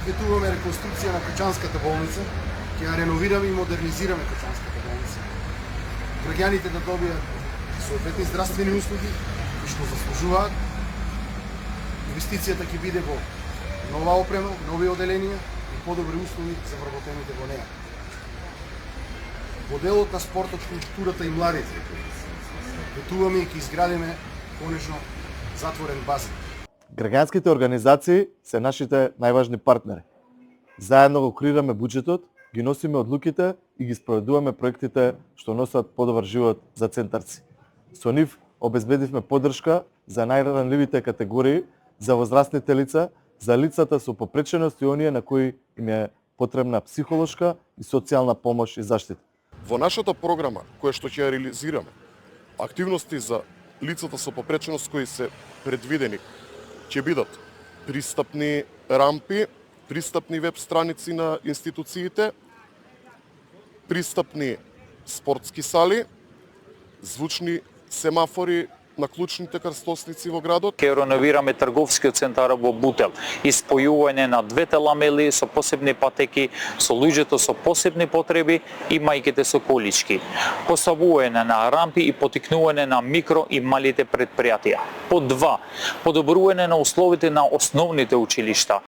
Ветуваме реконструкција на Качанската болница, ќе ја реновираме и модернизираме Качанската болница. Граѓаните да добијат соодветни здравствени услуги, кои што заслужуваат. Инвестицијата ќе биде во нова опрема, нови оделенија и подобри услови за вработените во неа. Во делот на спортот, културата и младите, ветуваме и ќе изградиме конечно затворен базен. Граѓанските организации се нашите најважни партнери. Заедно го креираме буџетот, ги носиме одлуките и ги спроведуваме проектите што носат подобар живот за центарци. Со нив обезбедивме поддршка за најранливите категории, за возрастните лица, за лицата со попреченост и оние на кои им е потребна психолошка и социјална помош и заштита. Во нашата програма, која што ќе ја реализираме, активности за лицата со попреченост кои се предвидени ќе бидат пристапни рампи, пристапни веб страници на институциите, пристапни спортски сали, звучни семафори на клучните крстосници во градот. Ќе реновираме трговскиот центар во Бутел, испојување на двете ламели со посебни патеки, со луѓето со посебни потреби и мајките со колички. Поставување на рампи и потикнување на микро и малите предпријатија. По 2, подобрување на условите на основните училишта.